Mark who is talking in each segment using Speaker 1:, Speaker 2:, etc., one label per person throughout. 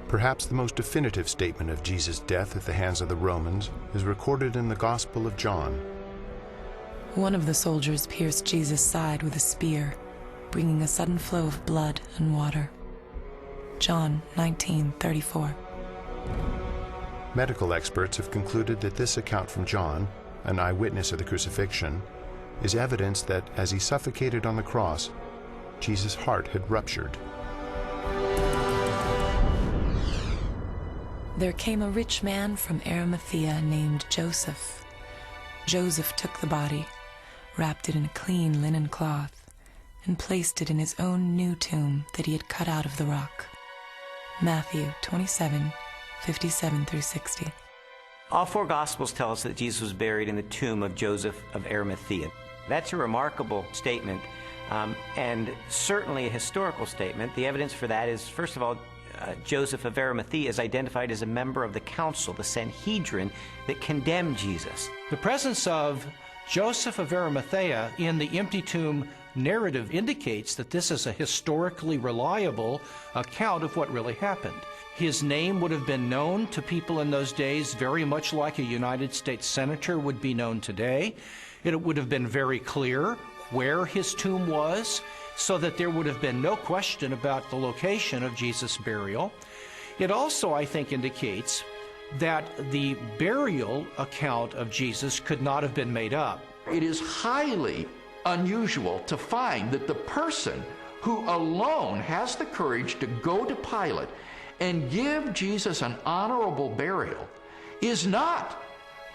Speaker 1: Perhaps the most definitive statement of Jesus' death at the hands of the Romans is recorded in the Gospel of John.
Speaker 2: One of the soldiers pierced Jesus' side with a spear, bringing a sudden flow of blood and water. John 19:34.
Speaker 1: Medical experts have concluded that this account from John, an eyewitness of the crucifixion, is evidence that as he suffocated on the cross, Jesus' heart had ruptured.
Speaker 2: There came a rich man from Arimathea named Joseph. Joseph took the body, wrapped it in a clean linen cloth, and placed it in his own new tomb that he had cut out of the rock. Matthew 27:57-60.
Speaker 3: All four Gospels tell us that Jesus was buried in the tomb of Joseph of Arimathea. That's a remarkable statement, and certainly a historical statement. The evidence for that is, first of all, Joseph of Arimathea is identified as a member of the council, the Sanhedrin, that condemned Jesus.
Speaker 4: The presence of Joseph of Arimathea in the empty tomb narrative indicates that this is a historically reliable account of what really happened. His name would have been known to people in those days very much like a United States senator would be known today. It would have been very clear where his tomb was, so that there would have been no question about the location of Jesus' burial. It also, I think, indicates that the burial account of Jesus could not have been made up.
Speaker 5: It is highly unusual to find that the person who alone has the courage to go to Pilate and give Jesus an honorable burial is not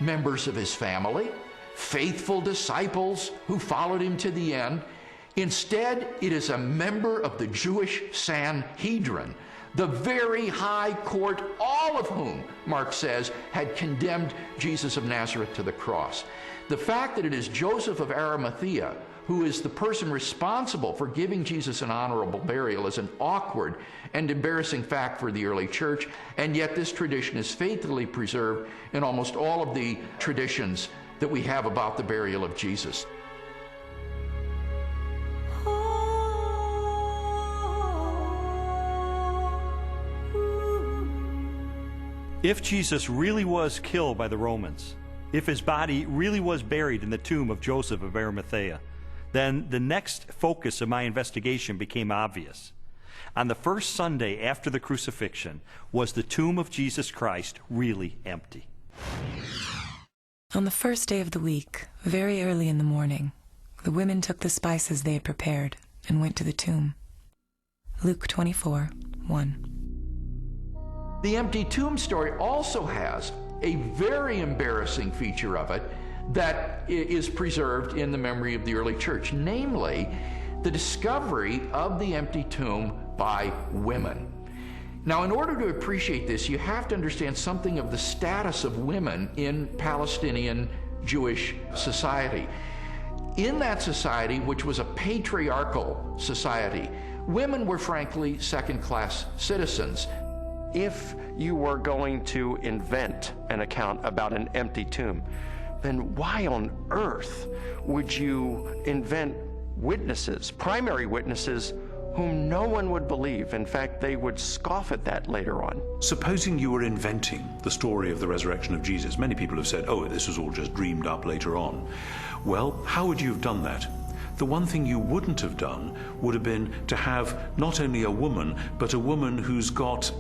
Speaker 5: members of his family, faithful disciples who followed him to the end. Instead, it is a member of the Jewish Sanhedrin, the very high court, all of whom, Mark says, had condemned Jesus of Nazareth to the cross. The fact that it is Joseph of Arimathea who is the person responsible for giving Jesus an honorable burial is an awkward and embarrassing fact for the early church, and yet this tradition is faithfully preserved in almost all of the traditions that we have about the burial of Jesus.
Speaker 6: If Jesus really was killed by the Romans, if his body really was buried in the tomb of Joseph of Arimathea, then the next focus of my investigation became obvious. On the first Sunday after the crucifixion, was the tomb of Jesus Christ really empty?
Speaker 2: On the first day of the week, very early in the morning, the women took the spices they had prepared and went to the tomb. Luke 24:1.
Speaker 5: The empty tomb story also has a very embarrassing feature of it that is preserved in the memory of the early church, namely the discovery of the empty tomb by women. Now, in order to appreciate this, you have to understand something of the status of women in Palestinian Jewish society. In that society, which was a patriarchal society, women were frankly second-class citizens.
Speaker 7: If you were going to invent an account about an empty tomb, then why on earth would you invent witnesses, primary witnesses, whom no one would believe? In fact, they would scoff at that later on.
Speaker 8: Supposing you were inventing the story of the resurrection of Jesus. Many people have said, oh, this was all just dreamed up later on. Well, how would you have done that? The one thing you wouldn't have done would have been to have not only a woman, but a woman who's got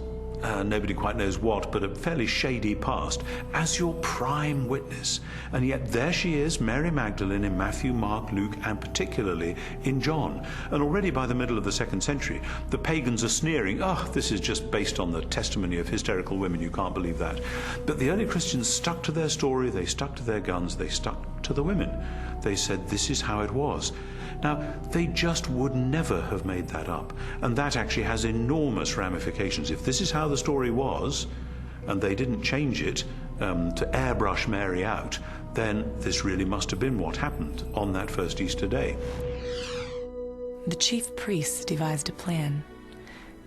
Speaker 8: nobody quite knows what, but a fairly shady past, as your prime witness. And yet there she is, Mary Magdalene, in Matthew, Mark, Luke, and particularly in John. And already by the middle of the 2nd century, the pagans are sneering, oh, this is just based on the testimony of hysterical women, you can't believe that. But the early Christians stuck to their story, they stuck to their guns, they stuck to the women. They said this is how it was. Now, they just would never have made that up, and that actually has enormous ramifications. If this is how the story was, and they didn't change it to airbrush Mary out, then this really must have been what happened on that first Easter day.
Speaker 2: The chief priests devised a plan.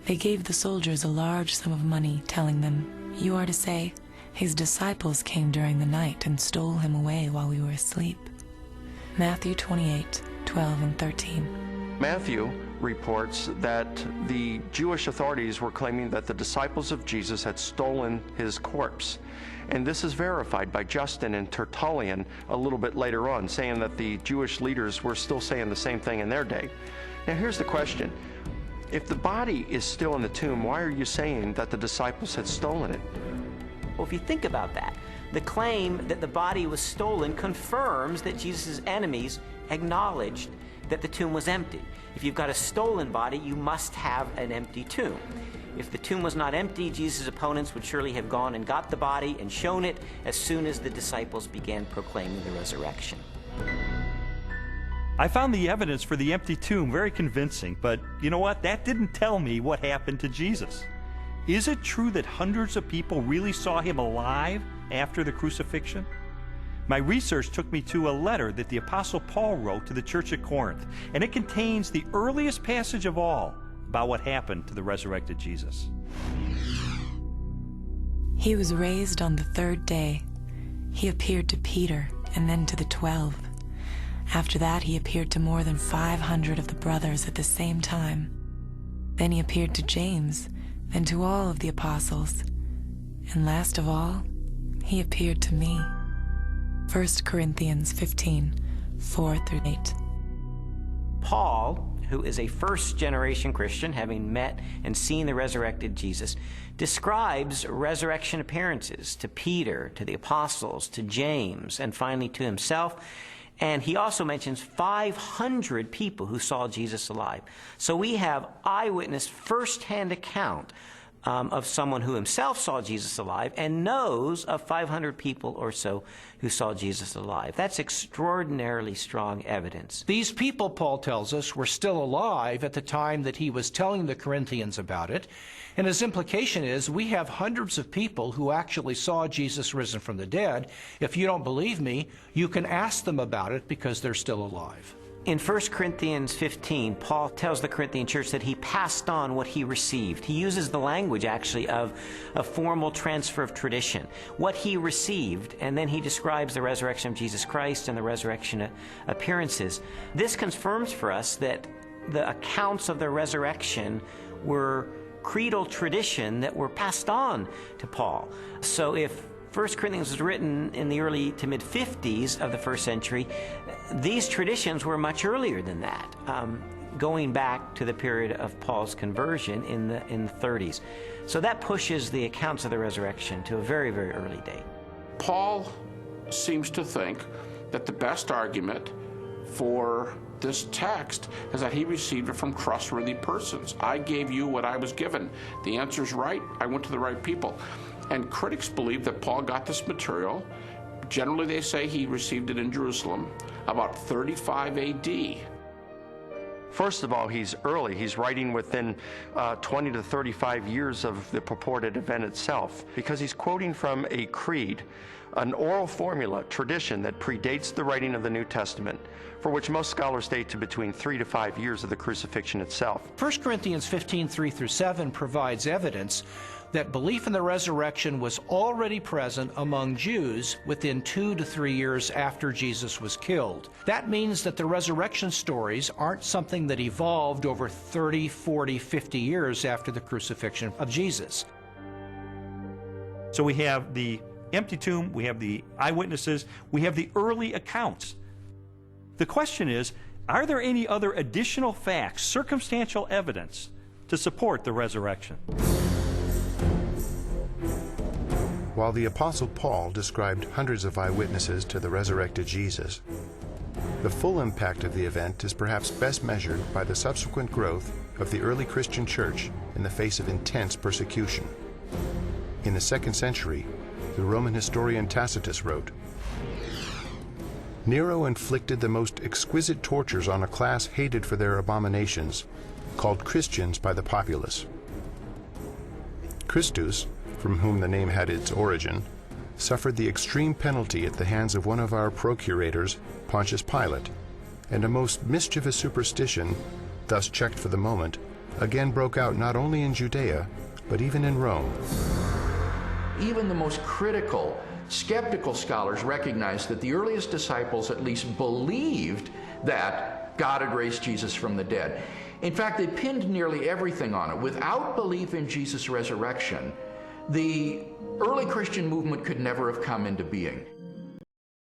Speaker 2: They gave the soldiers a large sum of money, telling them, "You are to say, his disciples came during the night and stole him away while we were asleep." Matthew 28:12 and 13.
Speaker 7: Matthew reports that the Jewish authorities were claiming that the disciples of Jesus had stolen his corpse. And this is verified by Justin and Tertullian a little bit later on, saying that the Jewish leaders were still saying the same thing in their day. Now here's the question. If the body is still in the tomb, why are you saying that the disciples had stolen it?
Speaker 3: Well, if you think about that, the claim that the body was stolen confirms that Jesus' enemies acknowledged that the tomb was empty. If you've got a stolen body, you must have an empty tomb. If the tomb was not empty, Jesus' opponents would surely have gone and got the body and shown it as soon as the disciples began proclaiming the resurrection.
Speaker 6: I found the evidence for the empty tomb very convincing, but you know what? That didn't tell me what happened to Jesus. Is it true that hundreds of people really saw him alive after the crucifixion? My research took me to a letter that the Apostle Paul wrote to the church at Corinth, and it contains the earliest passage of all about what happened to the resurrected Jesus.
Speaker 2: He was raised on the third day. He appeared to Peter and then to the 12. After that, he appeared to more than 500 of the brothers at the same time. Then he appeared to James, then to all of the apostles. And last of all, he appeared to me. 1 Corinthians 15, 4-8.
Speaker 3: Paul, who is a first-generation Christian, having met and seen the resurrected Jesus, describes resurrection appearances to Peter, to the apostles, to James, and finally to himself. And he also mentions 500 people who saw Jesus alive. So we have eyewitness, first-hand account of someone who himself saw Jesus alive and knows of 500 people or so who saw Jesus alive. That's extraordinarily strong evidence.
Speaker 4: These people, Paul tells us, were still alive at the time that he was telling the Corinthians about it. And his implication is we have hundreds of people who actually saw Jesus risen from the dead. If you don't believe me, you can ask them about it because they're still alive.
Speaker 3: In 1 Corinthians 15, Paul tells the Corinthian church that he passed on what he received. He uses the language, actually, of a formal transfer of tradition. What he received, and then he describes the resurrection of Jesus Christ and the resurrection appearances. This confirms for us that the accounts of the resurrection were creedal tradition that were passed on to Paul. So if 1 Corinthians was written in the early to mid-50s of the first century, these traditions were much earlier than that, going back to the period of Paul's conversion in the 30s. So that pushes the accounts of the resurrection to a very, very early date.
Speaker 5: Paul seems to think that the best argument for this text is that he received it from trustworthy persons. I gave you what I was given. The answer's right. I went to the right people. And critics believe that Paul got this material. Generally, they say he received it in Jerusalem about 35 AD.
Speaker 7: First of all, he's early. He's writing within 20 to 35 years of the purported event itself, because he's quoting from a creed, an oral formula, tradition that predates the writing of the New Testament, for which most scholars date to between 3 to 5 years of the crucifixion itself.
Speaker 4: 1 Corinthians 15, 3-7 provides evidence that belief in the resurrection was already present among Jews within 2 to 3 years after Jesus was killed. That means that the resurrection stories aren't something that evolved over 30, 40, 50 years after the crucifixion of Jesus.
Speaker 6: So we have the empty tomb, we have the eyewitnesses, we have the early accounts. The question is, are there any other additional facts, circumstantial evidence, to support the resurrection?
Speaker 1: While the Apostle Paul described hundreds of eyewitnesses to the resurrected Jesus, the full impact of the event is perhaps best measured by the subsequent growth of the early Christian church in the face of intense persecution. In the 2nd century, the Roman historian Tacitus wrote, "Nero inflicted the most exquisite tortures on a class hated for their abominations, called Christians by the populace. Christus, from whom the name had its origin, suffered the extreme penalty at the hands of one of our procurators, Pontius Pilate, and a most mischievous superstition, thus checked for the moment, again broke out not only in Judea, but even in Rome."
Speaker 5: Even the most critical, skeptical scholars recognize that the earliest disciples at least believed that God had raised Jesus from the dead. In fact, they pinned nearly everything on it. Without belief in Jesus' resurrection, the early Christian movement could never have come into being.